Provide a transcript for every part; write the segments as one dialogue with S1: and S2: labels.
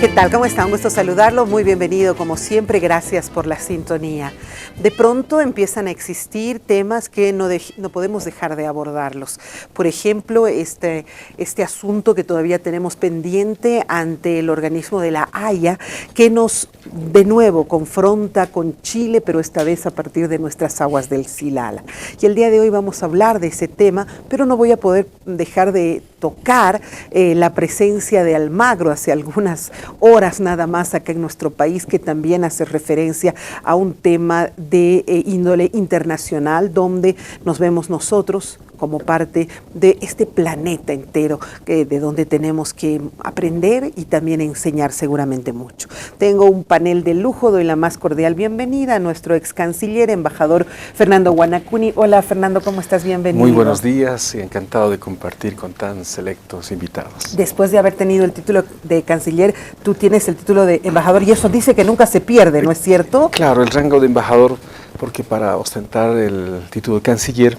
S1: ¿Qué tal? ¿Cómo está? Un gusto saludarlo. Muy bienvenido, como siempre. Gracias por la sintonía. De pronto empiezan a existir temas que no podemos dejar de abordarlos. Por ejemplo, este asunto que todavía tenemos pendiente ante el organismo de la Haya, que nos de nuevo confronta con Chile, pero esta vez a partir de nuestras aguas del Silala. Y el día de hoy vamos a hablar de ese tema, pero no voy a poder dejar de tocar la presencia de Almagro hace algunas horas nada más acá en nuestro país, que también hace referencia a un tema de índole internacional, donde nos vemos nosotros como parte de este planeta entero, de donde tenemos que aprender y también enseñar seguramente mucho. Tengo un panel de lujo, doy la más cordial bienvenida a nuestro ex canciller, embajador Fernando Guanacuni. Hola Fernando, ¿cómo estás? Bienvenido.
S2: Muy buenos días y encantado de compartir con tan selectos invitados.
S1: Después de haber tenido el título de canciller, tú tienes el título de embajador y eso dice que nunca se pierde, ¿no es cierto?
S2: Claro, el rango de embajador, porque para ostentar el título de canciller,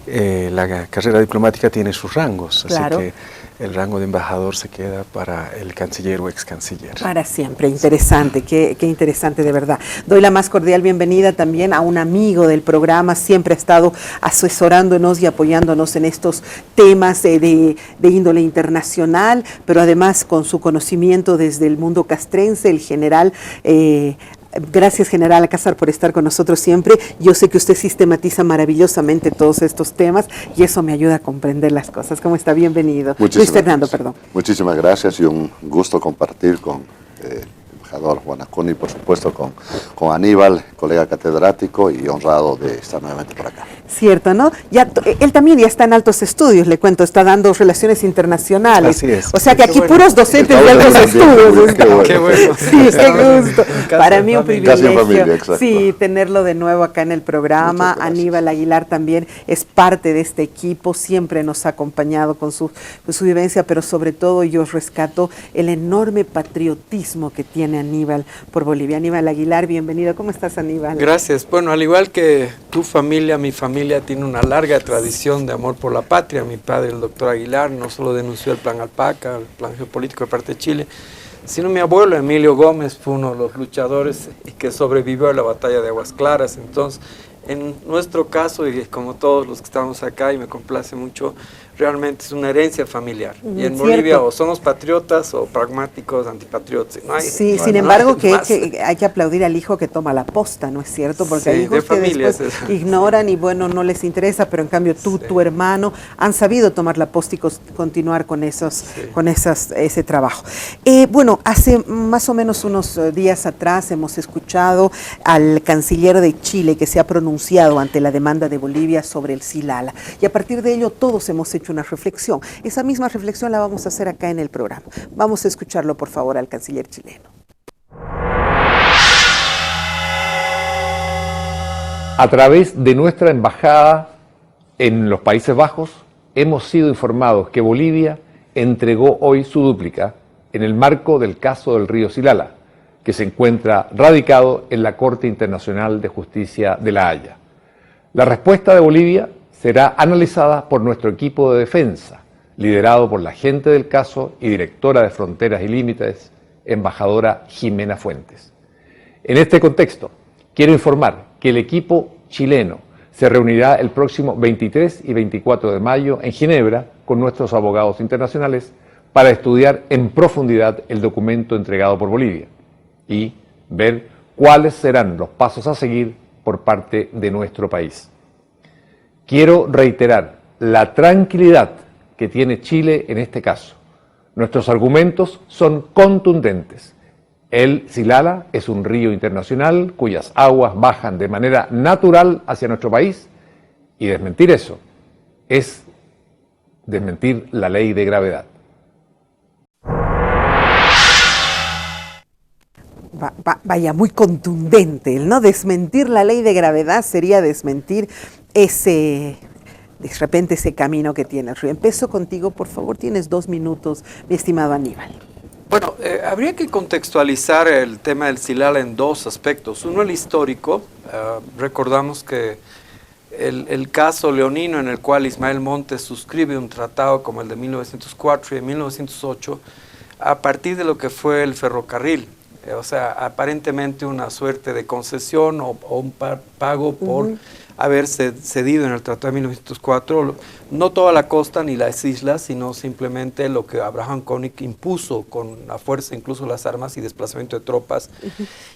S2: la carrera diplomática tiene sus rangos,
S1: claro.
S2: Así que el rango de embajador se queda para el canciller o ex canciller.
S1: Para siempre, interesante, qué interesante de verdad. Doy la más cordial bienvenida también a un amigo del programa, siempre ha estado asesorándonos y apoyándonos en estos temas de índole internacional, pero además con su conocimiento desde el mundo castrense, el general. Gracias, General Alcázar, por estar con nosotros siempre. Yo sé que usted sistematiza maravillosamente todos estos temas y eso me ayuda a comprender las cosas. ¿Cómo está? Bienvenido. Luis Fernando, perdón.
S3: Muchísimas gracias y un gusto compartir con el embajador Guanacuni, por supuesto, con Aníbal, colega catedrático y honrado de estar nuevamente por acá.
S1: Cierto, ¿no? Él también ya está en altos estudios, le cuento, está dando relaciones internacionales.
S2: Así es.
S1: O sea que aquí
S2: bueno.
S1: puros docentes de altos estudios.
S3: Qué
S2: bueno.
S1: Sí, qué gusto. Para mí un privilegio.
S3: Familia,
S1: sí, tenerlo de nuevo acá en el programa. Aníbal Aguilar también es parte de este equipo, siempre nos ha acompañado con su vivencia, pero sobre todo yo rescato el enorme patriotismo que tiene Aníbal por Bolivia. Aníbal Aguilar, bienvenido. ¿Cómo estás, Aníbal?
S4: Gracias. Bueno, al igual que tu familia, mi familia tiene una larga tradición de amor por la patria. Mi padre, el doctor Aguilar, no solo denunció el plan Alpaca, el plan geopolítico de parte de Chile, sino mi abuelo Emilio Gómez fue uno de los luchadores y que sobrevivió a la batalla de Aguas Claras. Entonces, en nuestro caso, y como todos los que estamos acá, y me complace mucho, realmente es una herencia familiar. Y en Bolivia o somos patriotas o pragmáticos, antipatriotas. No hay,
S1: sí,
S4: no
S1: sin
S4: hay,
S1: embargo,
S4: no hay
S1: hay que aplaudir al hijo que toma la posta, ¿no es cierto? Porque hay hijos que
S4: después
S1: ignoran y bueno, no les interesa, pero en cambio tú, tu hermano, han sabido tomar la posta y continuar con ese trabajo. Bueno, hace más o menos unos días atrás hemos escuchado al canciller de Chile que se ha pronunciado ante la demanda de Bolivia sobre el Silala. Y a partir de ello todos hemos hecho una reflexión. Esa misma reflexión la vamos a hacer acá en el programa. Vamos a escucharlo, por favor, al canciller chileno.
S5: A través de nuestra embajada en los Países Bajos, hemos sido informados que Bolivia entregó hoy su dúplica en el marco del caso del río Silala, que se encuentra radicado en la Corte Internacional de Justicia de La Haya. La respuesta de Bolivia será analizada por nuestro equipo de defensa, liderado por la agente del caso y directora de Fronteras y Límites, embajadora Jimena Fuentes. En este contexto, quiero informar que el equipo chileno se reunirá el próximo 23 y 24 de mayo en Ginebra con nuestros abogados internacionales para estudiar en profundidad el documento entregado por Bolivia y ver cuáles serán los pasos a seguir por parte de nuestro país. Quiero reiterar la tranquilidad que tiene Chile en este caso. Nuestros argumentos son contundentes. El Silala es un río internacional cuyas aguas bajan de manera natural hacia nuestro país y desmentir eso es desmentir la ley de gravedad.
S1: Vaya, muy contundente, ¿no? Desmentir la ley de gravedad sería desmentir de repente ese camino que tiene el río. Empiezo contigo, por favor, tienes 2 minutos, mi estimado Aníbal.
S4: Bueno, habría que contextualizar el tema del Silala en 2 aspectos. Uno, el histórico. Recordamos que el caso leonino en el cual Ismael Montes suscribe un tratado como el de 1904 y de 1908 a partir de lo que fue el ferrocarril. O sea, aparentemente una suerte de concesión o un pago por haberse cedido en el Tratado de 1904, no toda la costa ni las islas, sino simplemente lo que Abraham König impuso con la fuerza, incluso las armas y desplazamiento de tropas.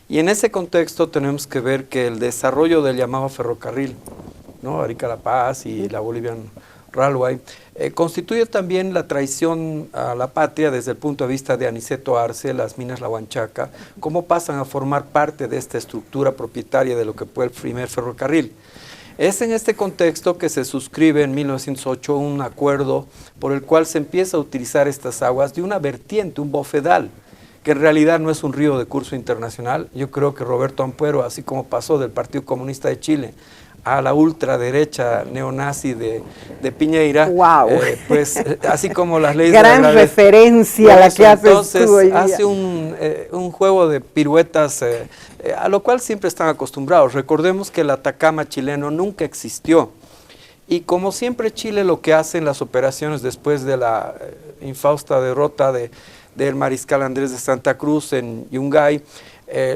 S4: Y en ese contexto tenemos que ver que el desarrollo del llamado ferrocarril, ¿no? Arica-La Paz y la Bolivian Railway, constituye también la traición a la patria desde el punto de vista de Aniceto Arce, las minas La Huanchaca, cómo pasan a formar parte de esta estructura propietaria de lo que fue el primer ferrocarril. Es en este contexto que se suscribe en 1908 un acuerdo por el cual se empieza a utilizar estas aguas de una vertiente, un bofedal, que en realidad no es un río de curso internacional. Yo creo que Roberto Ampuero, así como pasó del Partido Comunista de Chile a la ultraderecha neonazi de Piñeira,
S1: wow.
S4: Pues así como las leyes
S1: gran
S4: de
S1: referencia la que haces
S4: entonces
S1: tú hoy día.
S4: hace un juego de piruetas a lo cual siempre están acostumbrados. Recordemos que el Atacama chileno nunca existió y como siempre Chile lo que hace en las operaciones después de la infausta derrota del mariscal Andrés de Santa Cruz en Yungay,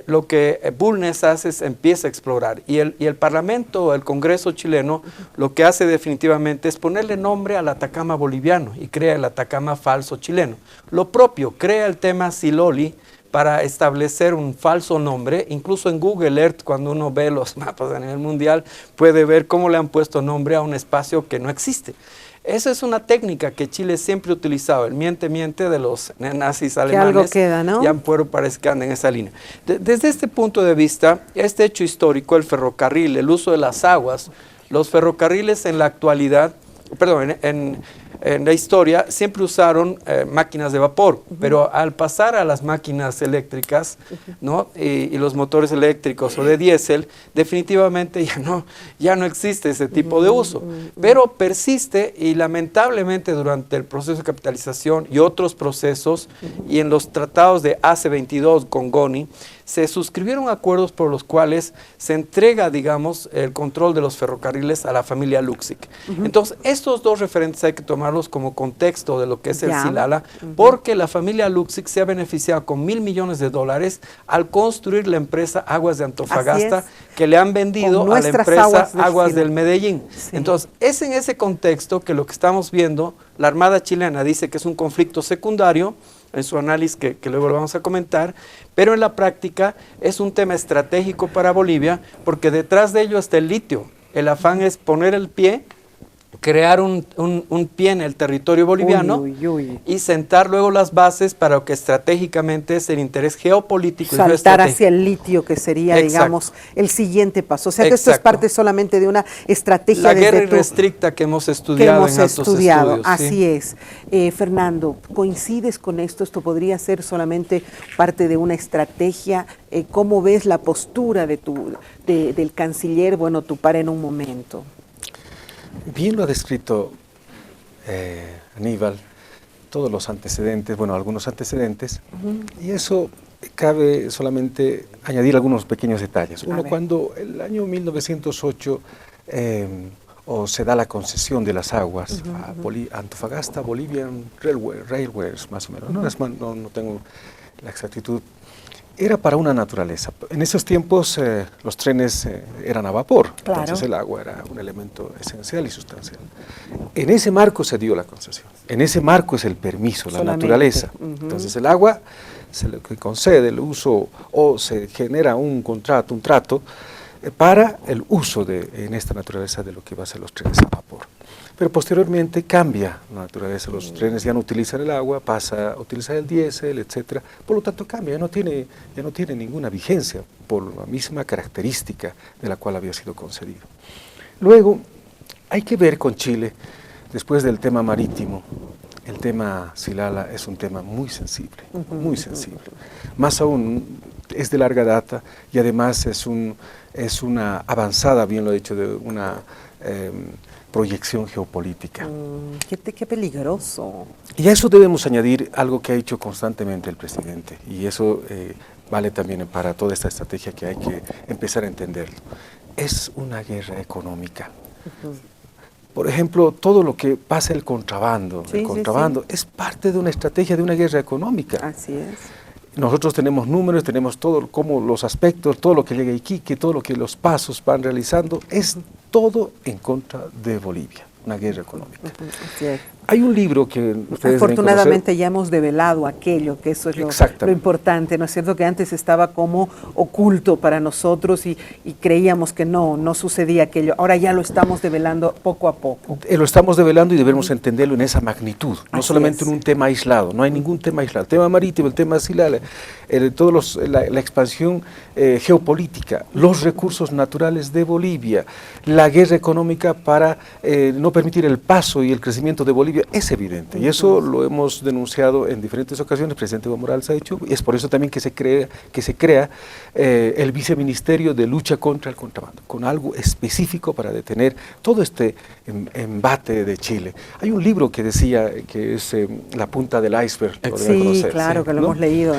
S4: lo que Bulnes hace es empieza a explorar y el Parlamento, el Congreso chileno, lo que hace definitivamente es ponerle nombre al Atacama boliviano y crea el Atacama falso chileno. Lo propio, crea el tema Siloli para establecer un falso nombre. Incluso en Google Earth, cuando uno ve los mapas a nivel mundial, puede ver cómo le han puesto nombre a un espacio que no existe. Esa es una técnica que Chile siempre ha utilizado, el miente de los nazis alemanes.
S1: Que algo queda, ¿no?
S4: Y Ampuero parece que anda en esa línea. Desde este punto de vista, este hecho histórico, el ferrocarril, el uso de las aguas, los ferrocarriles en la actualidad, perdón, en la historia siempre usaron máquinas de vapor, pero al pasar a las máquinas eléctricas, ¿no? y los motores eléctricos o de diésel, definitivamente ya no existe ese tipo de uso, pero persiste y lamentablemente durante el proceso de capitalización y otros procesos y en los tratados de AC22 con Goni, se suscribieron acuerdos por los cuales se entrega, digamos, el control de los ferrocarriles a la familia Luksic. Entonces, estos dos referentes hay que tomarlos como contexto de lo que es el Silala, porque la familia Luksic se ha beneficiado con $1.000 millones al construir la empresa Aguas de Antofagasta, que le han vendido a la empresa Aguas del Medellín. Sí. Entonces, es en ese contexto que lo que estamos viendo, la Armada chilena dice que es un conflicto secundario, en su análisis que luego lo vamos a comentar, pero en la práctica es un tema estratégico para Bolivia, porque detrás de ello está el litio. El afán es poner el pie, crear un pie en el territorio boliviano y sentar luego las bases para que estratégicamente es el interés geopolítico.
S1: Saltar hacia el litio, que sería, digamos, el siguiente paso. O sea que esto es parte solamente de una estrategia.
S4: La guerra irrestricta que hemos estudiado en altos estudios.
S1: Así es. Fernando, ¿coincides con esto? ¿Esto podría ser solamente parte de una estrategia? ¿Cómo ves la postura del canciller, bueno, tu par en un momento?
S2: Bien lo ha descrito Aníbal, todos los antecedentes, bueno, algunos antecedentes, y eso cabe solamente añadir algunos pequeños detalles. Uno, cuando el año 1908 se da la concesión de las aguas a Antofagasta, Bolivian Railways, más o menos, no tengo la exactitud, era para una naturaleza. En esos tiempos los trenes eran a vapor, entonces el agua era un elemento esencial y sustancial. En ese marco se dio la concesión, en ese marco es el permiso, la naturaleza. Entonces el agua se le concede el uso o se genera un contrato, un trato para el uso en esta naturaleza de lo que va a ser los trenes a vapor. Pero posteriormente cambia la naturaleza, los trenes ya no utilizan el agua, pasa a utilizar el diésel, etc. Por lo tanto cambia, ya no tiene ninguna vigencia por la misma característica de la cual había sido concedido. Luego, hay que ver con Chile, después del tema marítimo, el tema Silala es un tema muy sensible, muy sensible. Más aún, es de larga data y además es una avanzada, bien lo he dicho, de una proyección geopolítica.
S1: Qué peligroso.
S2: Y a eso debemos añadir algo que ha dicho constantemente el presidente, y eso vale también para toda esta estrategia que hay que empezar a entenderlo. Es una guerra económica. Por ejemplo, todo lo que pasa el contrabando,
S1: Sí,
S2: es parte de una estrategia de una guerra económica.
S1: Así es.
S2: Nosotros tenemos números, tenemos todo, como los aspectos, todo lo que llega a Iquique, todo lo que los pasos van realizando, es todo en contra de Bolivia, una guerra económica.
S1: Así es.
S2: Hay un libro que ustedes
S1: Afortunadamente ya hemos develado aquello, que eso es lo importante, ¿no es cierto? Que antes estaba como oculto para nosotros y creíamos que no sucedía aquello. Ahora ya lo estamos develando poco a poco.
S2: Lo estamos develando y debemos entenderlo en esa magnitud, no
S1: Así
S2: solamente
S1: es.
S2: en un tema aislado, no hay ningún tema aislado. El tema marítimo, el tema silal, la expansión geopolítica, los recursos naturales de Bolivia, la guerra económica para no permitir el paso y el crecimiento de Bolivia, es evidente, y eso lo hemos denunciado en diferentes ocasiones. El presidente Evo Morales ha hecho, y es por eso también que se crea el viceministerio de lucha contra el contrabando, con algo específico para detener todo este embate de Chile. Hay un libro que decía que es la punta del iceberg.
S1: Sí, claro, que lo hemos leído.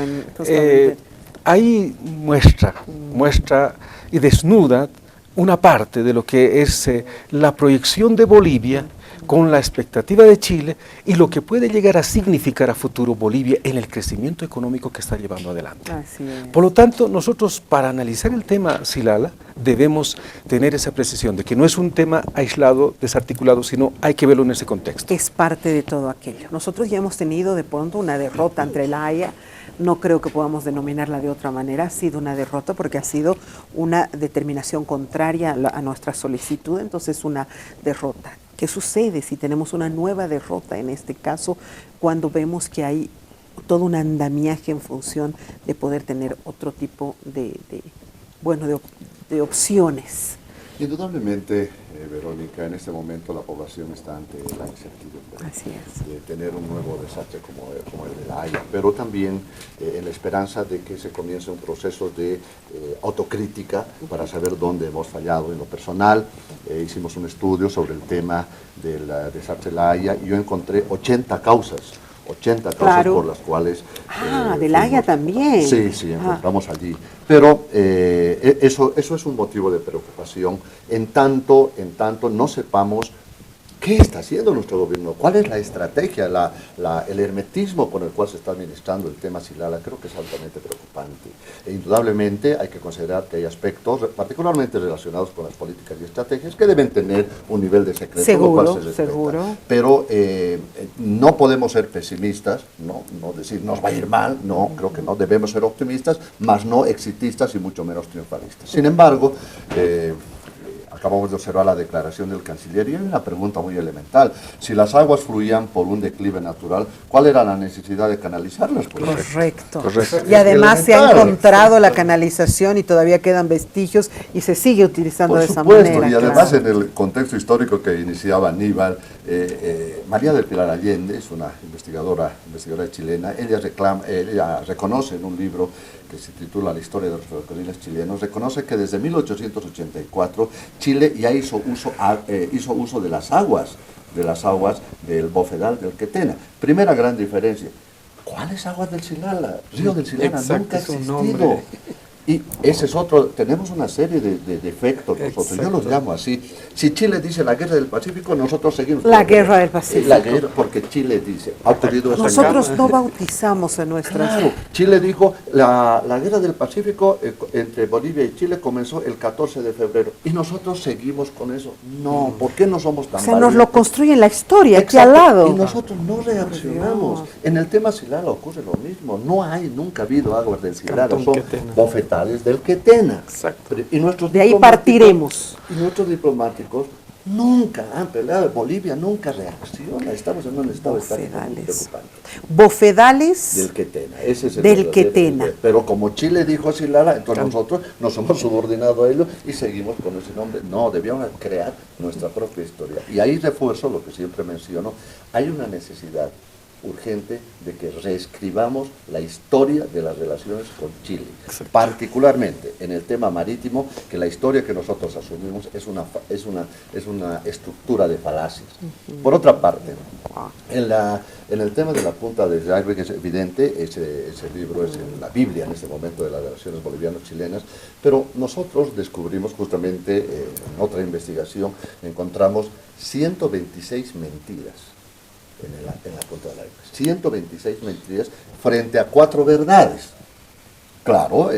S2: Ahí muestra y desnuda una parte de lo que es la proyección de Bolivia con la expectativa de Chile y lo que puede llegar a significar a futuro Bolivia en el crecimiento económico que está llevando adelante.
S1: Así es.
S2: Por lo tanto, nosotros para analizar el tema Silala debemos tener esa precisión de que no es un tema aislado, desarticulado, sino hay que verlo en ese contexto.
S1: Es parte de todo aquello. Nosotros ya hemos tenido de pronto una derrota entre la Haya. No creo que podamos denominarla de otra manera. Ha sido una derrota porque ha sido una determinación contraria a nuestra solicitud, entonces una derrota. ¿Qué sucede si tenemos una nueva derrota en este caso cuando vemos que hay todo un andamiaje en función de poder tener otro tipo de opciones?
S3: Indudablemente, Verónica, en este momento la población está ante la incertidumbre.
S1: Así es.
S3: De tener un nuevo desastre como el de la Haya, pero también en la esperanza de que se comience un proceso de autocrítica para saber dónde hemos fallado. En lo personal, hicimos un estudio sobre el tema del desastre de la Haya y yo encontré 80 causas. 80 causas por las cuales...
S1: de la Haya también.
S3: Sí, encontramos allí. Pero eso es un motivo de preocupación en tanto no sepamos qué está haciendo nuestro gobierno, cuál es la estrategia, el hermetismo con el cual se está administrando el tema Silala. Creo que es altamente preocupante. E indudablemente hay que considerar que hay aspectos particularmente relacionados con las políticas y estrategias que deben tener un nivel de secreto,
S1: seguro,
S3: lo cual se respeta.
S1: Seguro.
S3: Pero no podemos ser pesimistas, no decir nos va a ir mal, no, creo que no, debemos ser optimistas, más no exitistas y mucho menos triunfalistas. Sin embargo, acabamos de observar la declaración del canciller y hay una pregunta muy elemental. Si las aguas fluían por un declive natural, ¿cuál era la necesidad de canalizarlas?
S1: Correcto. Y además se ha encontrado la canalización y todavía quedan vestigios y se sigue utilizando de esa manera.
S3: Y además en el contexto histórico que iniciaba Aníbal, María del Pilar Allende es una investigadora chilena. Ella reconoce en un libro que se titula La historia de los ferrocarriles chilenos, reconoce que desde 1884 Chile ya hizo uso de las aguas del Bofedal del Quetena. Primera gran diferencia, ¿cuáles aguas del Silala? Río del Silala nunca ha existido. Y ese es otro, tenemos una serie de defectos nosotros, yo los llamo así. Si Chile dice la guerra del Pacífico, nosotros seguimos.
S1: La guerra del Pacífico.
S3: La guerra, porque Chile dice, ha ocurrido esa
S1: nosotros no bautizamos en nuestras...
S3: Claro, Chile dijo, la guerra del Pacífico entre Bolivia y Chile comenzó el 14 de febrero. Y nosotros seguimos con eso. No, ¿por qué no somos tan
S1: nos lo construye en la historia, aquí al lado.
S3: Y nosotros no reaccionamos. En el tema Silala ocurre lo mismo. Nunca ha habido aguas del Silala, son bofetadas del Quetena.
S4: Exacto.
S1: De ahí partiremos.
S3: Y nuestros diplomáticos nunca han peleado. Bolivia nunca reacciona. Estamos en un estado muy preocupante.
S1: Bofedales
S3: del Quetena. Ese es el
S1: del Quetena.
S3: Pero como Chile dijo Silala, entonces nosotros nos hemos subordinado a ellos y seguimos con ese nombre. No, debíamos crear nuestra propia historia. Y ahí refuerzo lo que siempre menciono. Hay una necesidad urgente de que reescribamos la historia de las relaciones con Chile, particularmente en el tema marítimo, que la historia que nosotros asumimos es una estructura de falacias. Por otra parte, en el tema de la punta del iceberg es evidente, ese libro es la Biblia en este momento de las relaciones boliviano-chilenas, pero nosotros descubrimos justamente en otra investigación, encontramos 126 mentiras en la punta del iceberg. 126 mentiras frente a 4 verdades. Claro,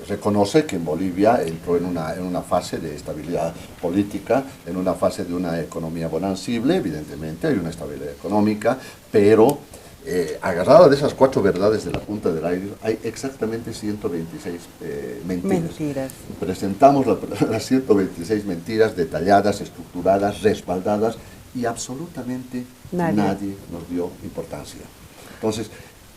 S3: reconoce que en Bolivia entró en una fase de estabilidad política, en una fase de una economía bonancible, evidentemente hay una estabilidad económica, pero agarrada de esas 4 verdades de la punta del iceberg, hay exactamente 126 mentiras. Presentamos las 126 mentiras detalladas, estructuradas, respaldadas, y absolutamente nadie nos dio importancia. Entonces,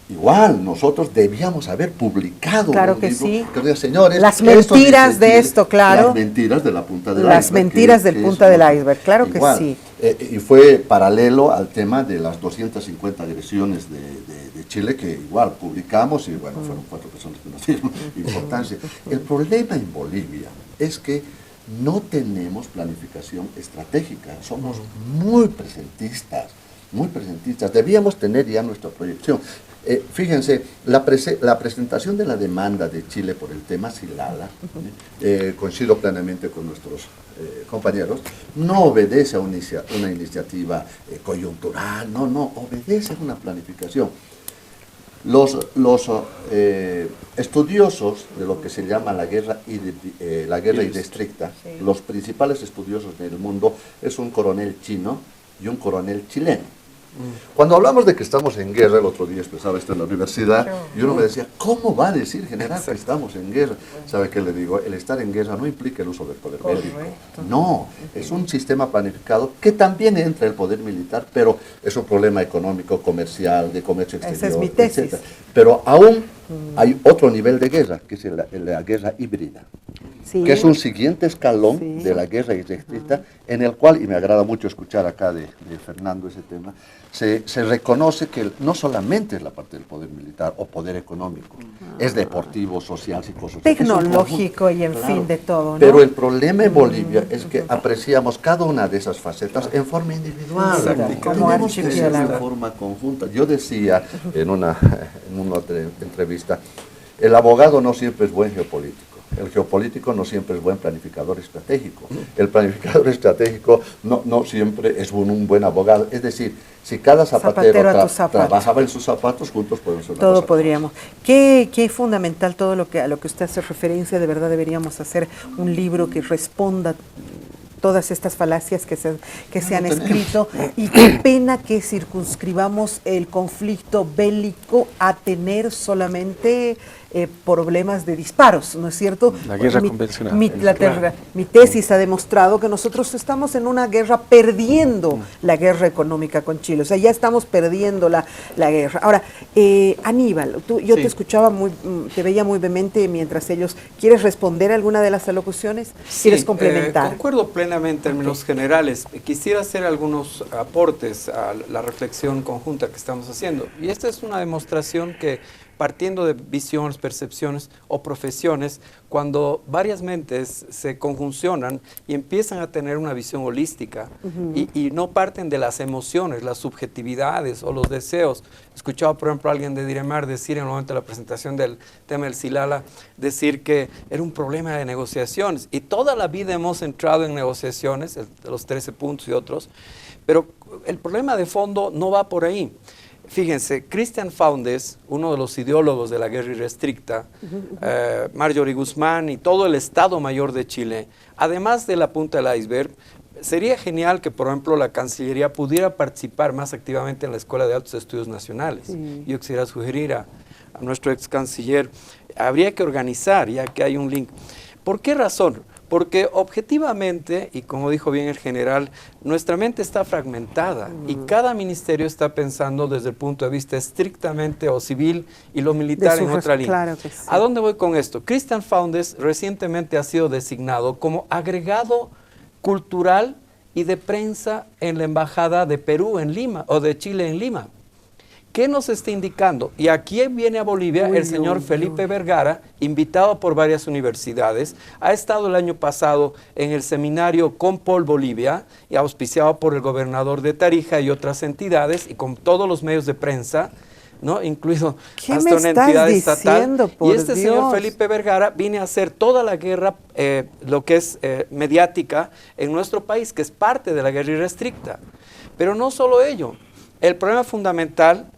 S3: igual nosotros debíamos haber publicado
S1: claro
S3: un
S1: que
S3: libro
S1: sí.
S3: que diga, señores,
S1: las mentiras de esto, claro.
S3: Las mentiras de la punta del
S1: las
S3: iceberg.
S1: Mentiras del punta del iceberg, claro
S3: igual,
S1: que sí.
S3: Y fue paralelo al tema de las 250 agresiones de Chile, que igual publicamos, y bueno, fueron 4 personas que nos dieron importancia. El problema en Bolivia es que no tenemos planificación estratégica, somos muy presentistas, debíamos tener ya nuestra proyección. Fíjense, la presentación de la demanda de Chile por el tema Silala, coincido plenamente con nuestros compañeros, no obedece a una iniciativa coyuntural, no, obedece a una planificación. Los estudiosos de lo que se llama la guerra irrestricta, los principales estudiosos del mundo es un coronel chino y un coronel chileno. Cuando hablamos de que estamos en guerra, el otro día expresaba esto en la universidad, y uno me decía, ¿cómo va a decir, general, que estamos en guerra? ¿Sabe qué le digo? El estar en guerra no implica el uso del poder bélico. No, es un sistema planificado que también entra el poder militar, pero es un problema económico, comercial, de comercio exterior,
S1: esa es mi tesis.
S3: etcétera. Pero aún hay otro nivel de guerra, que es la guerra híbrida.
S1: Sí.
S3: Que es un siguiente escalón de la guerra irrestricta, en el cual, y me agrada mucho escuchar acá de Fernando ese tema, se reconoce que no solamente es la parte del poder militar o poder económico, es deportivo, social, psicosocial,
S1: tecnológico y en fin de todo, ¿no?
S3: Pero el problema en Bolivia es que apreciamos cada una de esas facetas en forma individual.
S1: Como
S3: Tenemos que ser
S1: archipiélago.
S3: en forma conjunta. Yo decía en una otra entrevista, el abogado no siempre es buen geopolítico. El geopolítico no siempre es buen planificador estratégico. El planificador estratégico no siempre es un buen abogado. Es decir, si cada zapatero trabajaba en sus zapatos, juntos podemos hacer una
S1: todo
S3: cosa.
S1: podríamos. Qué fundamental todo a lo que usted hace referencia. De verdad deberíamos hacer un libro que responda todas estas falacias que se han escrito, y qué pena que circunscribamos el conflicto bélico a tener solamente problemas de disparos, ¿no es cierto?
S2: La guerra convencional.
S1: Mi tesis ha demostrado que nosotros estamos en una guerra perdiendo la guerra económica con Chile, o sea, ya estamos perdiendo la guerra. Ahora, Aníbal, yo te escuchaba, te veía muy vehemente mientras ellos. ¿Quieres responder a alguna de las alocuciones? ¿Quieres complementar?
S4: Concuerdo plenamente en términos generales. Quisiera hacer algunos aportes a la reflexión conjunta que estamos haciendo. Y esta es una demostración que, partiendo de visiones, percepciones o profesiones, cuando varias mentes se conjuncionan y empiezan a tener una visión holística y no parten de las emociones, las subjetividades o los deseos. Escuchaba, por ejemplo, a alguien de Diremar decir en el momento de la presentación del tema del Silala, decir que era un problema de negociaciones, y toda la vida hemos entrado en negociaciones, los 13 puntos y otros, pero el problema de fondo no va por ahí. Fíjense, Christian Faundes, uno de los ideólogos de la guerra irrestricta, Marjorie Guzmán y todo el Estado Mayor de Chile, además de la punta del iceberg, sería genial que, por ejemplo, la Cancillería pudiera participar más activamente en la Escuela de Altos Estudios Nacionales. Yo quisiera sugerir a nuestro ex canciller, habría que organizar, ya que hay un link. ¿Por qué razón? Porque objetivamente, y como dijo bien el general, nuestra mente está fragmentada y cada ministerio está pensando desde el punto de vista estrictamente o civil y lo militar en otra línea.
S1: Claro que sí.
S4: ¿A dónde voy con esto? Christian Faundes recientemente ha sido designado como agregado cultural y de prensa en la Embajada de Perú en Lima, o de Chile en Lima. ¿Qué nos está indicando? Y aquí viene a Bolivia el señor Felipe Vergara, invitado por varias universidades. Ha estado el año pasado en el seminario Compol Bolivia, y auspiciado por el gobernador de Tarija y otras entidades, y con todos los medios de prensa, ¿no? Incluido hasta una entidad estatal. Y este señor Felipe Vergara viene a hacer toda la guerra, lo que es mediática en nuestro país, que es parte de la guerra irrestricta. Pero no solo ello. El problema fundamental,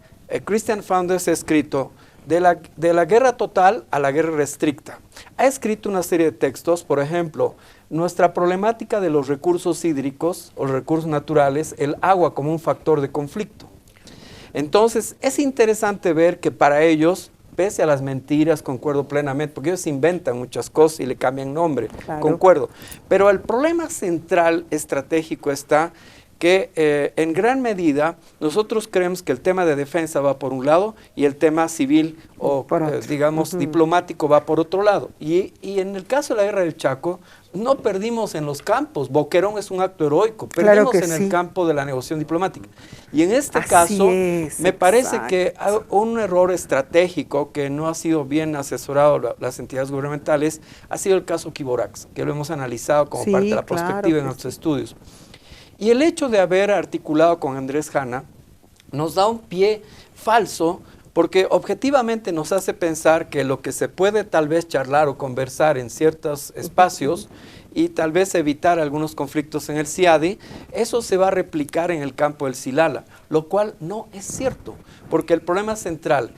S4: Christian Founders ha escrito de la guerra total a la guerra restricta. Ha escrito una serie de textos, por ejemplo, nuestra problemática de los recursos hídricos o los recursos naturales, el agua como un factor de conflicto. Entonces, es interesante ver que para ellos, pese a las mentiras, concuerdo plenamente, porque ellos inventan muchas cosas y le cambian nombre, claro. Concuerdo. Pero el problema central estratégico está que en gran medida nosotros creemos que el tema de defensa va por un lado y el tema civil o digamos diplomático va por otro lado. Y en el caso de la guerra del Chaco, no perdimos en los campos. Boquerón es un acto heroico, perdimos en el campo de la negociación diplomática. Y en este caso, me parece que hay un error estratégico que no ha sido bien asesorado las entidades gubernamentales, ha sido el caso Quiborax, que lo hemos analizado como parte de la perspectiva en nuestros estudios. Y el hecho de haber articulado con Andrés Hanna nos da un pie falso, porque objetivamente nos hace pensar que lo que se puede tal vez charlar o conversar en ciertos espacios y tal vez evitar algunos conflictos en el CIADI, eso se va a replicar en el campo del Silala, lo cual no es cierto, porque el problema central,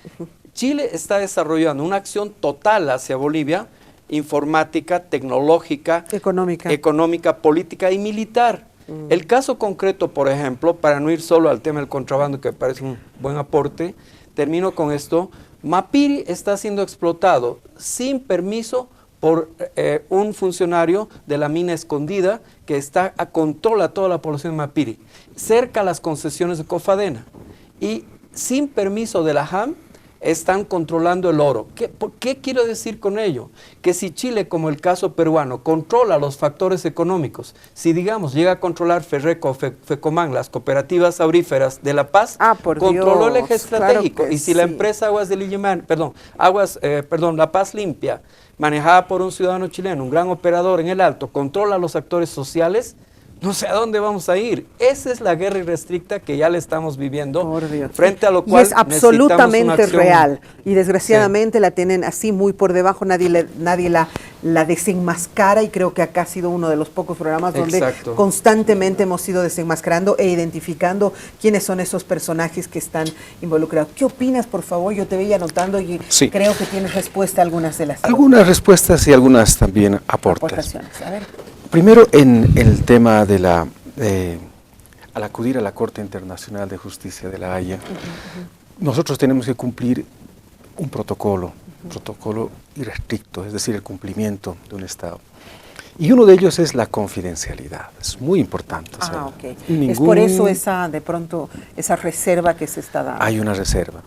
S4: Chile está desarrollando una acción total hacia Bolivia, informática, tecnológica, económica, política y militar. El caso concreto, por ejemplo, para no ir solo al tema del contrabando, que me parece un buen aporte, termino con esto. Mapiri está siendo explotado sin permiso por un funcionario de la mina escondida que controla toda la población de Mapiri, cerca a las concesiones de Cofadena. Y sin permiso de la JAM, están controlando el oro. ¿Qué quiero decir con ello? Que si Chile, como el caso peruano, controla los factores económicos, si digamos llega a controlar Ferreco, Fecomán, las cooperativas auríferas de La Paz, controló el eje estratégico. Claro, y si la empresa Aguas de Lillimán, La Paz Limpia, manejada por un ciudadano chileno, un gran operador en el Alto, controla los actores sociales, no sé a dónde vamos a ir. Esa es la guerra irrestricta que ya le estamos viviendo, frente a lo cual
S1: es absolutamente real. Y desgraciadamente la tienen así muy por debajo, nadie la desenmascara, y creo que acá ha sido uno de los pocos programas donde constantemente hemos ido desenmascarando e identificando quiénes son esos personajes que están involucrados. ¿Qué opinas, por favor? Yo te veía anotando y creo que tienes respuesta a algunas de las...
S2: Algunas respuestas y algunas también aportaciones.
S1: A ver.
S2: Primero, en el tema de al acudir a la Corte Internacional de Justicia de la Haya, nosotros tenemos que cumplir un protocolo irrestricto, es decir, el cumplimiento de un Estado. Y uno de ellos es la confidencialidad, es muy importante.
S1: Es por eso de pronto esa reserva que se está dando.
S2: Hay una reserva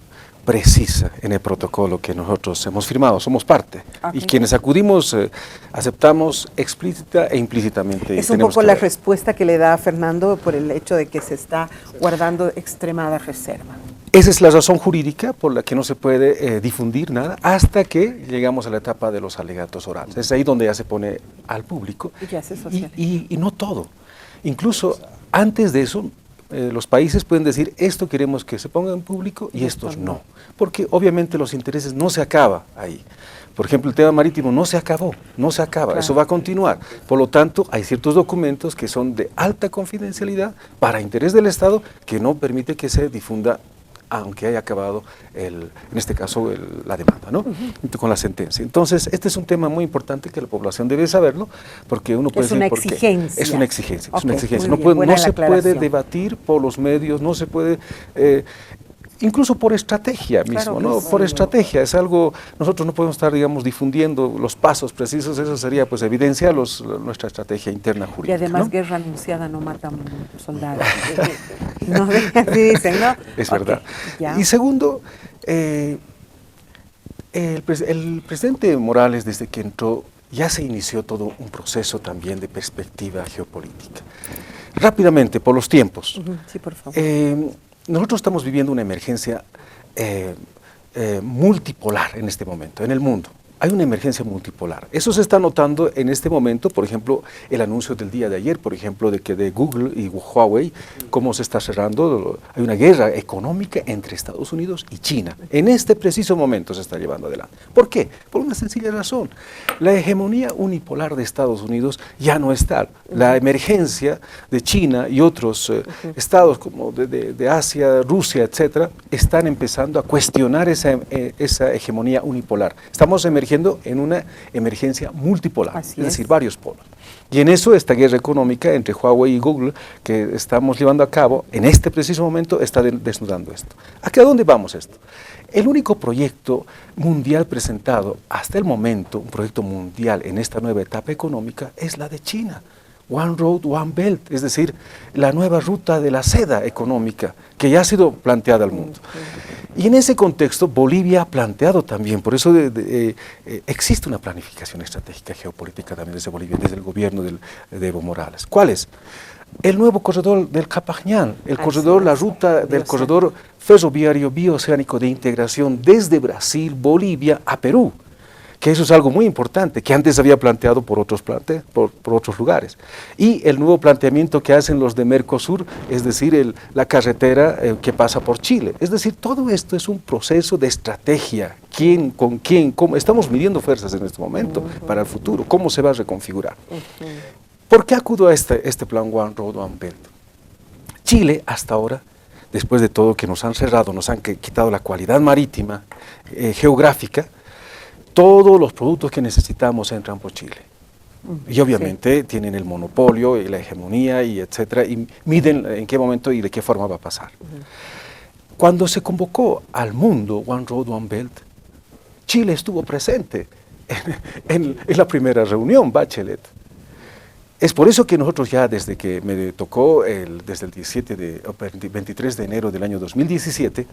S2: precisa en el protocolo que nosotros hemos firmado, somos parte, y quienes acudimos aceptamos explícita e implícitamente.
S1: Es un poco la respuesta que le da a Fernando por el hecho de que se está guardando extremada reserva.
S2: Esa es la razón jurídica por la que no se puede difundir nada hasta que llegamos a la etapa de los alegatos orales. Es ahí donde ya se pone al público y no todo. Incluso antes de eso, los países pueden decir, esto queremos que se ponga en público y estos no. Porque obviamente los intereses no se acaba ahí. Por ejemplo, el tema marítimo no se acaba, eso va a continuar. Por lo tanto, hay ciertos documentos que son de alta confidencialidad para interés del Estado que no permite que se difunda, aunque haya acabado, en este caso, la demanda, ¿no? Con la sentencia. Entonces, este es un tema muy importante que la población debe saberlo, porque uno puede decir... Es una exigencia. No se puede debatir por los medios, no se puede... incluso por estrategia mismo, ¿no? Por estrategia, es algo, nosotros no podemos estar, digamos, difundiendo los pasos precisos, eso sería, pues, evidenciar nuestra estrategia interna jurídica.
S1: Y además, ¿no? Guerra anunciada no mata soldados. No, así dicen, ¿no?
S2: Es verdad. Y segundo, el presidente Morales, desde que entró, ya se inició todo un proceso también de perspectiva geopolítica. Rápidamente, por los tiempos.
S1: Sí, por favor.
S2: nosotros estamos viviendo una emergencia multipolar en este momento, en el mundo. Hay una emergencia multipolar. Eso se está notando en este momento, por ejemplo, el anuncio del día de ayer, por ejemplo, de que de Google y Huawei, cómo se está cerrando, hay una guerra económica entre Estados Unidos y China. En este preciso momento se está llevando adelante. ¿Por qué? Por una sencilla razón. La hegemonía unipolar de Estados Unidos ya no está. La emergencia de China y otros estados como de Asia, Rusia, etcétera, están empezando a cuestionar esa hegemonía unipolar. Estamos emergiendo en una emergencia multipolar, es decir, varios polos. Y en eso esta guerra económica entre Huawei y Google que estamos llevando a cabo en este preciso momento está desnudando esto. ¿A dónde vamos esto? El único proyecto mundial presentado hasta el momento, un proyecto mundial en esta nueva etapa económica, es la de China. One Road, One Belt, es decir, la nueva ruta de la seda económica que ya ha sido planteada al mundo. Y en ese contexto Bolivia ha planteado también, por eso existe una planificación estratégica geopolítica también desde Bolivia, desde el gobierno de Evo Morales. ¿Cuál es? El nuevo corredor del Capajñán, la ruta del corredor ferroviario bioceánico de integración desde Brasil, Bolivia a Perú, que eso es algo muy importante, que antes había planteado por otros lugares. Y el nuevo planteamiento que hacen los de Mercosur, es decir, la carretera que pasa por Chile. Es decir, todo esto es un proceso de estrategia. ¿Quién, con quién, cómo? Estamos midiendo fuerzas en este momento para el futuro. ¿Cómo se va a reconfigurar? ¿Por qué acudo a este plan One Road, One Belt? Chile, hasta ahora, después de todo que nos han cerrado, nos han quitado la cualidad marítima, geográfica, todos los productos que necesitamos entran por Chile. Y obviamente tienen el monopolio y la hegemonía y etcétera, y miden en qué momento y de qué forma va a pasar. Cuando se convocó al mundo One Road, One Belt, Chile estuvo presente en la primera reunión, Bachelet. Es por eso que nosotros ya desde que me tocó, desde el 23 de enero del año 2017,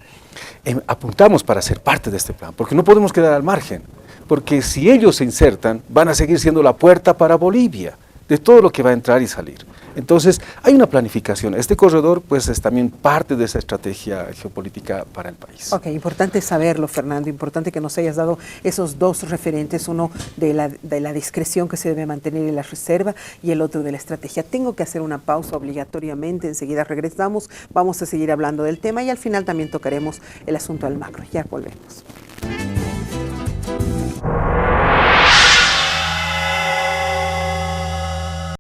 S2: apuntamos para ser parte de este plan, porque no podemos quedar al margen, porque si ellos se insertan, van a seguir siendo la puerta para Bolivia, de todo lo que va a entrar y salir. Entonces, hay una planificación. Este corredor, pues, es también parte de esa estrategia geopolítica para el país.
S1: Ok, importante saberlo, Fernando, importante que nos hayas dado esos dos referentes, uno de la discreción que se debe mantener en la reserva y el otro de la estrategia. Tengo que hacer una pausa obligatoriamente, enseguida regresamos, vamos a seguir hablando del tema y al final también tocaremos el asunto del macro. Ya volvemos.